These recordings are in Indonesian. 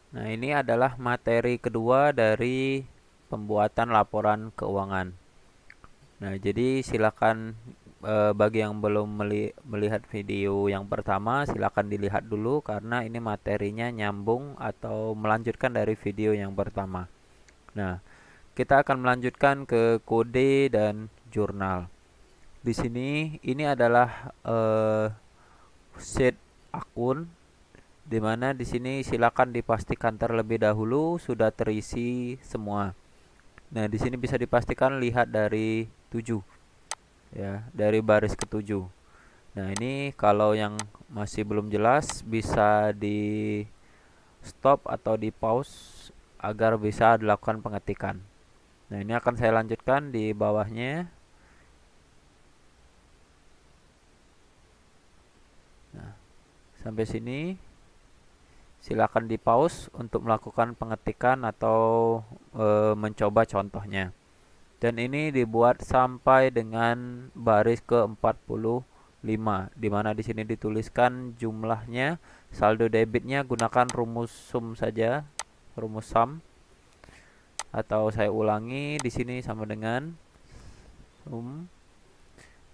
Nah, ini adalah materi kedua dari pembuatan laporan keuangan. Nah, jadi silakan bagi yang belum melihat video yang pertama, silakan dilihat dulu karena ini materinya nyambung atau melanjutkan dari video yang pertama. Nah, kita akan melanjutkan ke kode dan jurnal. Di sini ini adalah sheet akun di mana di sini silakan dipastikan terlebih dahulu sudah terisi semua. Nah, di sini bisa dipastikan lihat dari 7 ya, dari baris ke-7. Nah, ini kalau yang masih belum jelas bisa di stop atau di pause agar bisa dilakukan pengetikan. Nah, ini akan saya lanjutkan di bawahnya. Nah, sampai sini silakan di pause untuk melakukan pengetikan atau mencoba contohnya. Dan ini dibuat sampai dengan baris ke-45 di mana di sini dituliskan jumlahnya, saldo debitnya gunakan rumus sum saja, rumus sum, atau saya ulangi di sini sama dengan sum,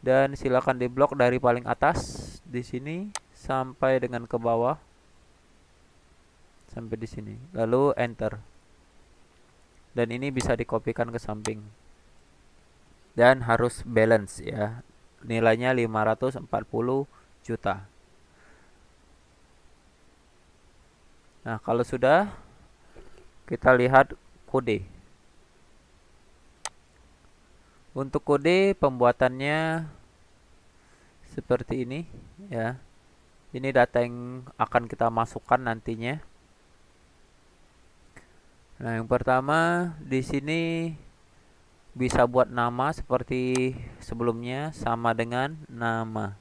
dan silakan diblok dari paling atas di sini sampai dengan ke bawah sampai di sini. Lalu enter. Dan ini bisa dikopikan ke samping. Dan harus balance ya. Nilainya 540 juta. Nah, kalau sudah kita lihat kode. Untuk kode pembuatannya seperti ini ya. Ini data yang akan kita masukkan nantinya. Nah, yang pertama di sini bisa buat nama seperti sebelumnya sama dengan nama.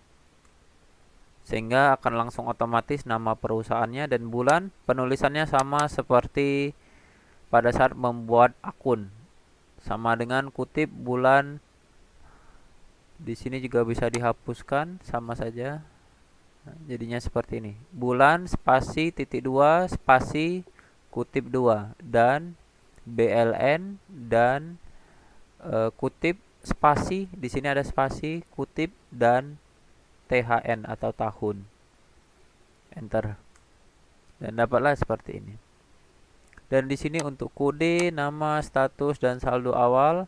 Sehingga akan langsung otomatis nama perusahaannya dan bulan penulisannya sama seperti pada saat membuat akun. Sama dengan kutip bulan. Di sini juga bisa dihapuskan sama saja. Nah, jadinya seperti ini. Bulan spasi titik 2 spasi kutip 2 dan BLN dan kutip spasi, di sini ada spasi kutip dan THN atau tahun. Enter. Dan dapatlah seperti ini. Dan di sini untuk kode, nama, status dan saldo awal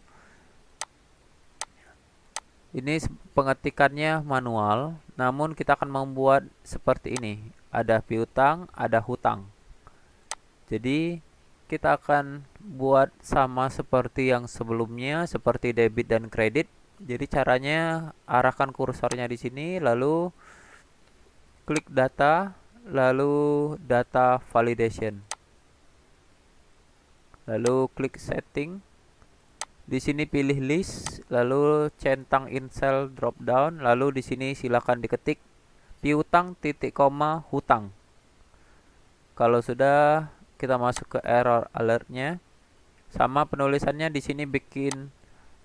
ini pengetikannya manual, namun kita akan membuat seperti ini. Ada piutang, ada hutang. Jadi kita akan buat sama seperti yang sebelumnya, seperti debit dan kredit. Jadi caranya arahkan kursornya di sini, lalu klik data, lalu data validation. Lalu klik setting. Di sini pilih list, lalu centang in cell drop down, lalu di sini silakan diketik piutang titik koma hutang. Kalau sudah kita masuk ke error alertnya. Sama penulisannya di sini bikin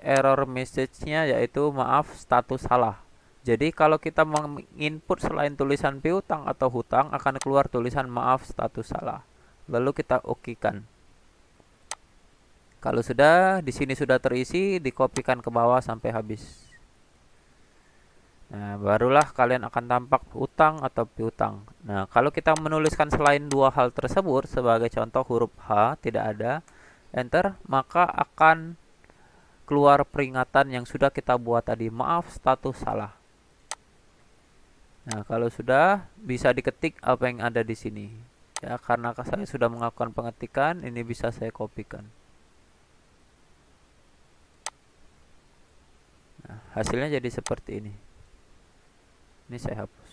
error message-nya yaitu maaf status salah. Jadi kalau kita menginput selain tulisan piutang atau hutang akan keluar tulisan maaf status salah. Lalu kita oke-kan. Kalau sudah di sini sudah terisi, dikopikan ke bawah sampai habis. Nah, barulah kalian akan tampak utang atau piutang. Nah, kalau kita menuliskan selain dua hal tersebut sebagai contoh huruf H tidak ada, enter, maka akan keluar peringatan yang sudah kita buat tadi, maaf status salah. Nah, kalau sudah bisa diketik apa yang ada di sini. Ya, karena saya sudah melakukan pengetikan, ini bisa saya kopikan. Nah, hasilnya jadi seperti ini. Ini saya hapus.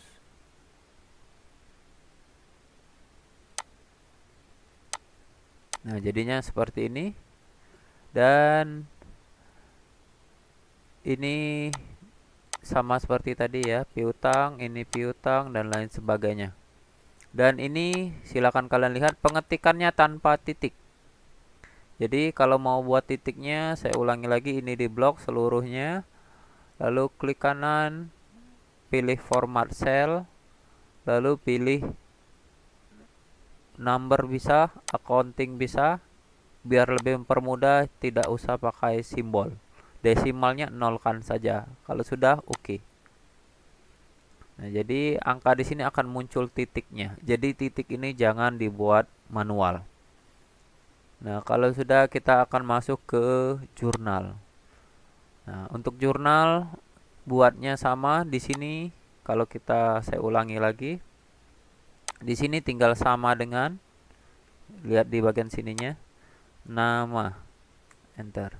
Nah, jadinya seperti ini. Dan ini sama seperti tadi ya, piutang, ini piutang dan lain sebagainya. Dan ini silakan kalian lihat pengetikannya tanpa titik. Jadi kalau mau buat titiknya, saya ulangi lagi, ini di blok seluruhnya. Lalu klik kanan, pilih format cell, lalu pilih number bisa, accounting bisa. Biar lebih mempermudah, tidak usah pakai simbol. Desimalnya nolkan saja. Kalau sudah, oke. Nah, jadi angka di sini akan muncul titiknya. Jadi titik ini jangan dibuat manual. Nah, kalau sudah, kita akan masuk ke jurnal. Nah, untuk jurnal buatnya sama di sini. Kalau saya ulangi lagi. Di sini tinggal sama dengan, lihat di bagian sininya, nama, enter.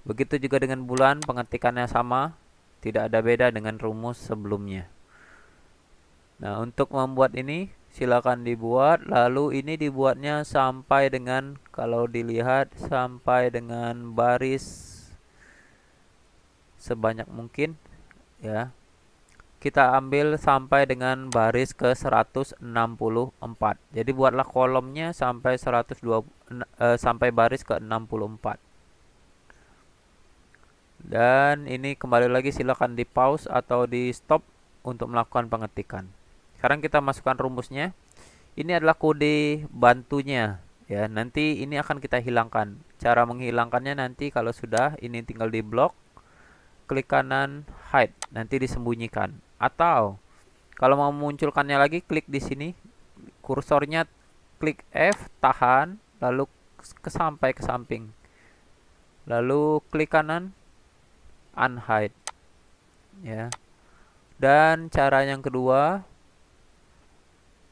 Begitu juga dengan bulan, pengetikannya sama, tidak ada beda dengan rumus sebelumnya. Nah, untuk membuat ini silakan dibuat, lalu ini dibuatnya sampai dengan, kalau dilihat, sampai dengan baris sebanyak mungkin ya. Kita ambil sampai dengan baris ke 164. Jadi buatlah kolomnya sampai 120 sampai baris ke 64. Dan ini kembali lagi silakan di pause atau di stop untuk melakukan pengetikan. Sekarang kita masukkan rumusnya. Ini adalah kode bantunya ya. Nanti ini akan kita hilangkan. Cara menghilangkannya nanti kalau sudah, ini tinggal di blok, klik kanan hide, nanti disembunyikan. Atau kalau mau memunculkannya lagi, klik di sini, kursornya klik F, tahan, lalu sampai ke samping. Lalu klik kanan unhide ya. Dan cara yang kedua,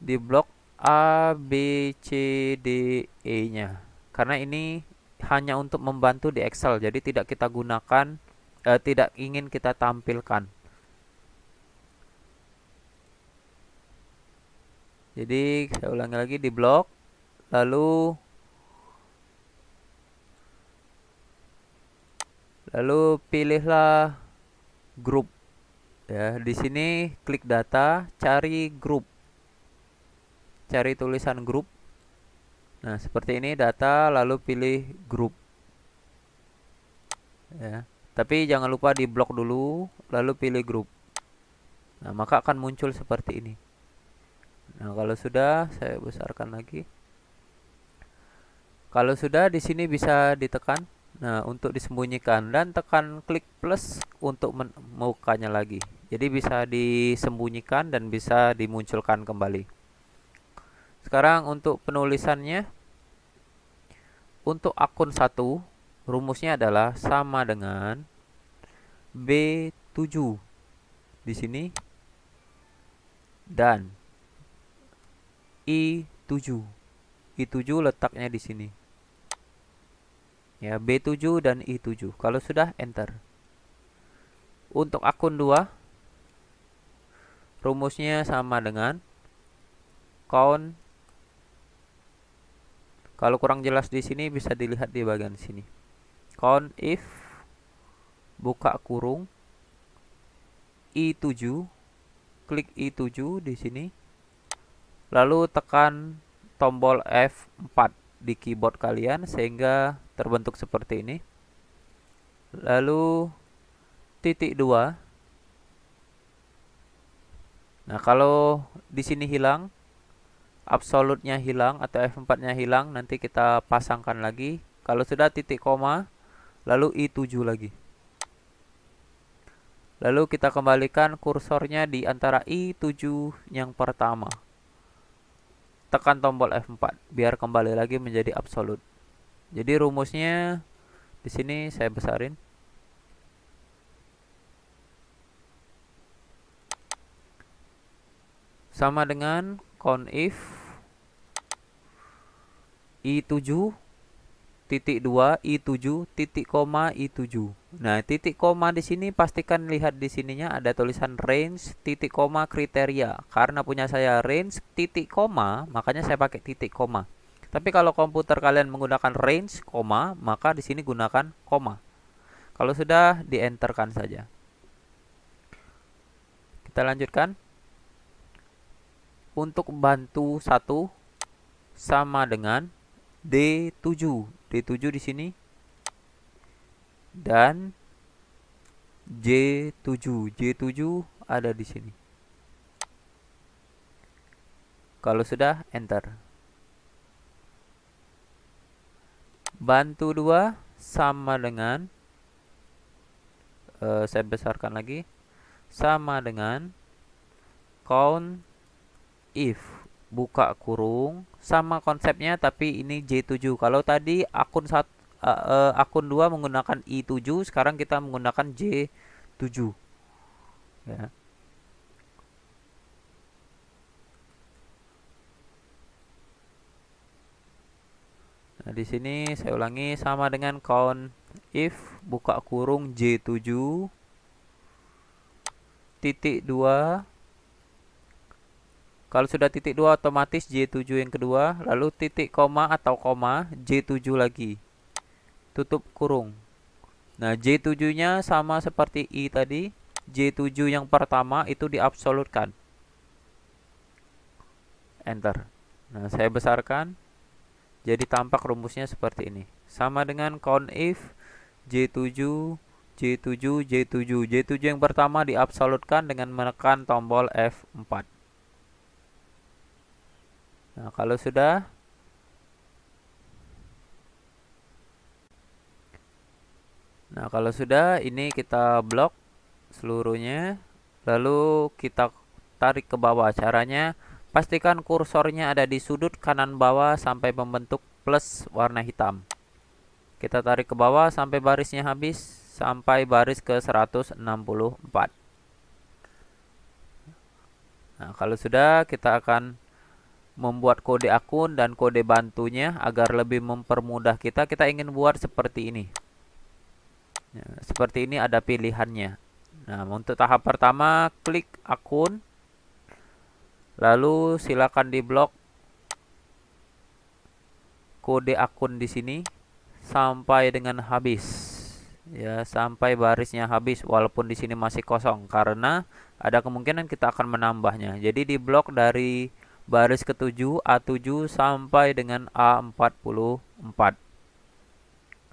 di blok A, B, C, D, E-nya. Karena ini hanya untuk membantu di Excel, jadi tidak kita gunakan, tidak ingin kita tampilkan. Jadi saya ulangi lagi, di blok, lalu pilihlah grup ya. Di sini klik data, cari grup, cari tulisan grup. Nah, seperti ini data, lalu pilih grup ya. Tapi jangan lupa di blok dulu, lalu pilih grup. Nah, maka akan muncul seperti ini. Nah, kalau sudah, saya besarkan lagi. Kalau sudah, di sini bisa ditekan. Nah, untuk disembunyikan, dan tekan klik plus untuk membukanya lagi. Jadi bisa disembunyikan dan bisa dimunculkan kembali. Sekarang untuk penulisannya, untuk akun 1, rumusnya adalah sama dengan B7 di sini dan I7. I7 letaknya di sini. Ya, B7 dan I7. Kalau sudah, enter. Untuk akun 2, rumusnya sama dengan count. Kalau kurang jelas di sini bisa dilihat di bagian sini. Count if, buka kurung, I7, klik I7 di sini. Lalu tekan tombol F4 di keyboard kalian sehingga terbentuk seperti ini. Lalu titik 2. Nah, kalau di sini hilang, absolutnya hilang atau F4-nya hilang, nanti kita pasangkan lagi. Kalau sudah, titik koma, lalu I7 lagi. Lalu kita kembalikan kursornya di antara I7 yang pertama. Tekan tombol F4 biar kembali lagi menjadi absolut. Jadi rumusnya di sini saya besarin. Sama dengan count if I7 titik 2 I7 titik koma I7. Nah, titik koma di sini pastikan lihat di sininya ada tulisan range titik koma kriteria. Karena punya saya range titik koma, makanya saya pakai titik koma. Tapi kalau komputer kalian menggunakan range koma, maka di sini gunakan koma. Kalau sudah, di-enterkan saja. Kita lanjutkan. Untuk bantu 1 sama dengan D7. D7 di sini dan J7. J7 ada di sini. Kalau sudah, enter. bantu 2 sama dengan, saya besarkan lagi, sama dengan count if buka kurung, sama konsepnya tapi ini J7. Kalau tadi akun 2 menggunakan I7, sekarang kita menggunakan J7 ya. Nah, di sini saya ulangi, sama dengan count if buka kurung J7 titik 2. Kalau sudah titik 2 otomatis J7 yang kedua, lalu titik koma atau koma J7 lagi. Tutup kurung. Nah, J7-nya sama seperti I tadi. J7 yang pertama itu diabsolutkan. Enter. Nah, saya besarkan. Jadi tampak rumusnya seperti ini. Sama dengan count if J7 J7 J7. J7 yang pertama diabsolutkan dengan menekan tombol F4. Nah, kalau sudah, ini kita blok seluruhnya, lalu kita tarik ke bawah. Caranya, pastikan kursornya ada di sudut kanan bawah sampai membentuk plus warna hitam. Kita tarik ke bawah sampai barisnya habis, sampai baris ke 164. Nah, kalau sudah, kita akan membuat kode akun dan kode bantunya agar lebih mempermudah kita. Kita ingin buat seperti ini. Ya, seperti ini ada pilihannya. Nah, untuk tahap pertama, klik akun. Lalu silakan diblok kode akun di sini sampai dengan habis. Ya, sampai barisnya habis, walaupun di sini masih kosong karena ada kemungkinan kita akan menambahnya. Jadi diblok dari baris ke-7 A7 sampai dengan A44.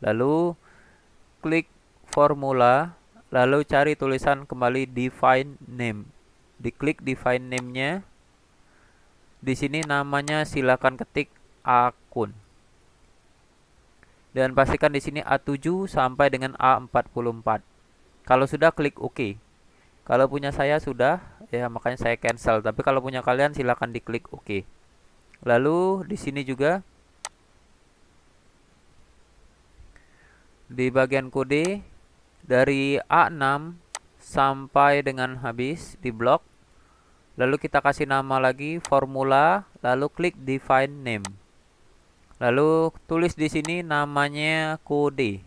Lalu klik formula, lalu cari tulisan kembali define name. Diklik define name-nya. Di sini namanya silakan ketik akun. Dan pastikan di sini A7 sampai dengan A44. Kalau sudah, klik OK. Kalau punya saya sudah, ya makanya saya cancel. Tapi kalau punya kalian silakan diklik OK. Lalu di sini juga di bagian kode dari A6 sampai dengan habis diblok. Lalu kita kasih nama lagi formula, lalu klik define name. Lalu tulis di sini namanya kode.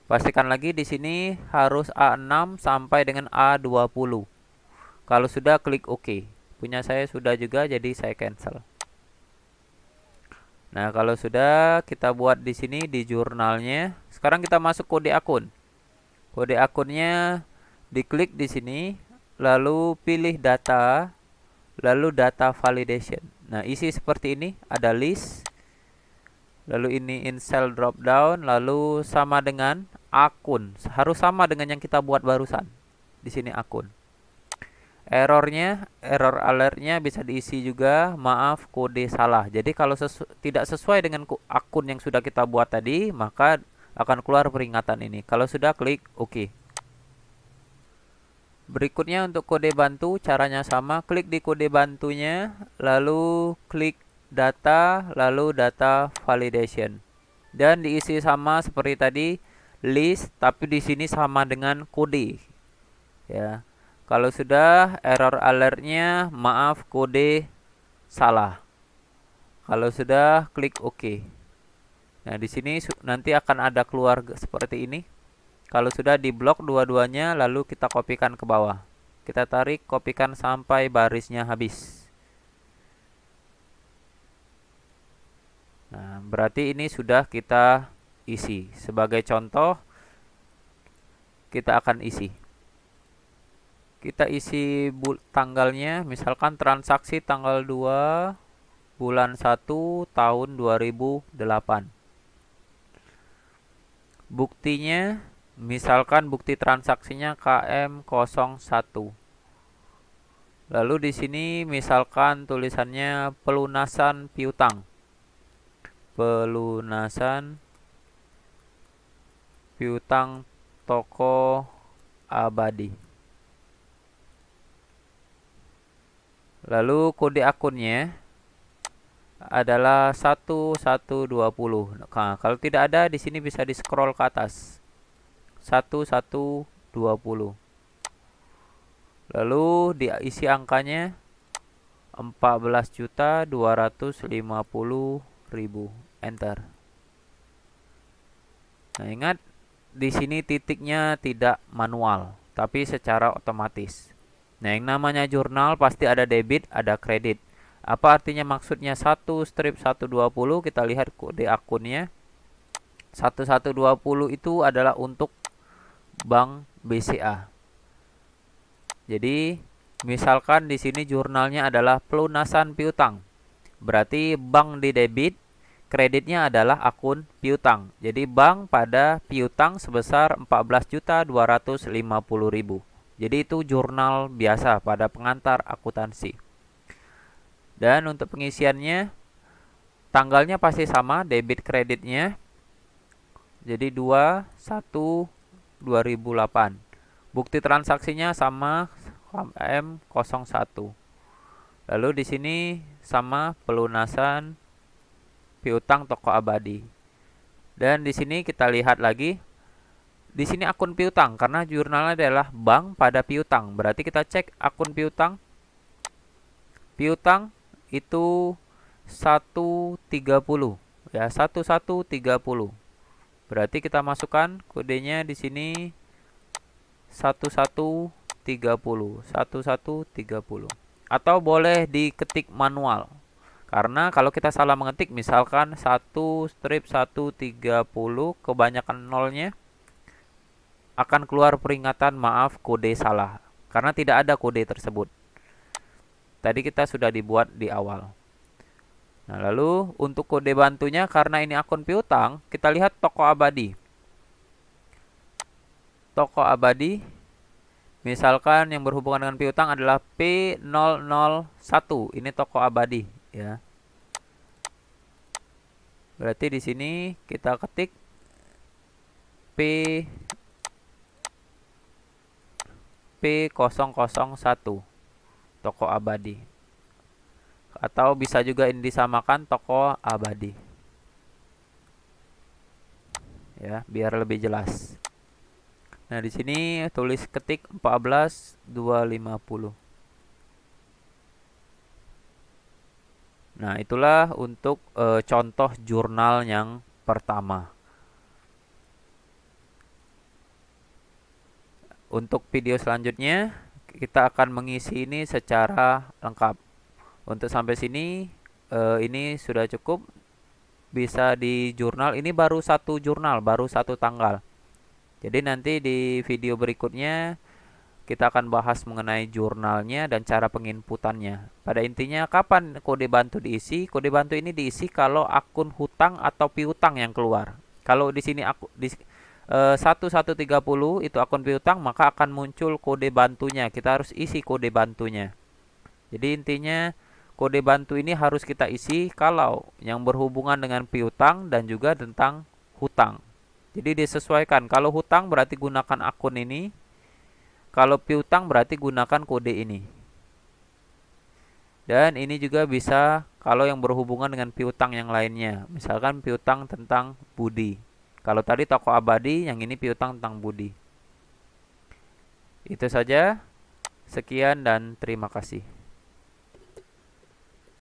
Pastikan lagi di sini harus A6 sampai dengan A20. Kalau sudah, klik OK. Punya saya sudah juga, jadi saya cancel. Nah, kalau sudah, kita buat di sini di jurnalnya. Sekarang kita masuk kode akun. Kode akunnya diklik di sini, lalu pilih data, lalu data validation. Nah, isi seperti ini, ada list. Lalu ini in cell drop down, lalu sama dengan akun. Harus sama dengan yang kita buat barusan. Di sini akun. Errornya, error alertnya bisa diisi juga, maaf kode salah. Jadi kalau tidak sesuai dengan akun yang sudah kita buat tadi, maka akan keluar peringatan ini. Kalau sudah, klik OK. Berikutnya untuk kode bantu, caranya sama. Klik di kode bantunya, lalu klik data, lalu data validation. Dan diisi sama seperti tadi, list, tapi di sini sama dengan kode. Ya. Kalau sudah, error alertnya, maaf kode salah. Kalau sudah, klik OK. Nah, di sini nanti akan ada keluar seperti ini. Kalau sudah, diblok dua-duanya, lalu kita kopikan ke bawah. Kita tarik, kopikan sampai barisnya habis. Nah, berarti ini sudah kita isi. Sebagai contoh, kita akan isi. Kita isi tanggalnya, misalkan transaksi tanggal 2 bulan 1 tahun 2008. Buktinya, misalkan bukti transaksinya KM01. Lalu di sini misalkan tulisannya pelunasan piutang. pelunasan piutang toko abadi. Lalu kode akunnya adalah 1120. Nah, kalau tidak ada di sini bisa di scroll ke atas. 1120. Lalu diisi angkanya 14.250.000. Enter. Nah, ingat di sini titiknya tidak manual, tapi secara otomatis. Nah, yang namanya jurnal pasti ada debit, ada kredit. Apa artinya maksudnya 1/120? Kita lihat kode akunnya. 1120 itu adalah untuk Bank BCA. Jadi, misalkan di sini jurnalnya adalah pelunasan piutang. Berarti bank di debit, kreditnya adalah akun piutang. Jadi bank pada piutang sebesar 14.250.000. Jadi itu jurnal biasa pada pengantar akuntansi. Dan untuk pengisiannya, tanggalnya pasti sama, debit kreditnya. Jadi 2/1/2008. Bukti transaksinya sama M01. Lalu di sini sama pelunasan piutang toko abadi. Dan di sini kita lihat lagi. Di sini akun piutang karena jurnalnya adalah bank pada piutang. Berarti kita cek akun piutang. Piutang itu 130 ya, 1130. Berarti kita masukkan kodenya di sini 1130, 1130. Atau boleh diketik manual. Karena kalau kita salah mengetik, misalkan 1/130 kebanyakan nolnya, akan keluar peringatan maaf kode salah. Karena tidak ada kode tersebut. Tadi kita sudah dibuat di awal. Nah, lalu untuk kode bantunya, karena ini akun piutang, kita lihat toko abadi. Toko abadi, misalkan yang berhubungan dengan piutang adalah P001. Ini toko abadi, ya. Berarti di sini kita ketik P001, toko abadi. Atau bisa juga ini disamakan toko abadi. Ya, biar lebih jelas. Nah, di sini tulis ketik 14.250. Nah, itulah untuk contoh jurnal yang pertama. Untuk video selanjutnya, kita akan mengisi ini secara lengkap. Untuk sampai sini, ini sudah cukup. Bisa di jurnal, ini baru satu jurnal, baru satu tanggal. Jadi nanti di video berikutnya, kita akan bahas mengenai jurnalnya dan cara penginputannya. Pada intinya, kapan kode bantu diisi? Kode bantu ini diisi kalau akun hutang atau piutang yang keluar. Kalau di sini 1130 itu akun piutang, maka akan muncul kode bantunya. Kita harus isi kode bantunya. Jadi intinya kode bantu ini harus kita isi kalau yang berhubungan dengan piutang dan juga tentang hutang. Jadi disesuaikan. Kalau hutang berarti gunakan akun ini. Kalau piutang berarti gunakan kode ini. Dan ini juga bisa kalau yang berhubungan dengan piutang yang lainnya. Misalkan piutang tentang budi. Kalau tadi toko abadi, yang ini piutang tentang budi. Itu saja. Sekian dan terima kasih.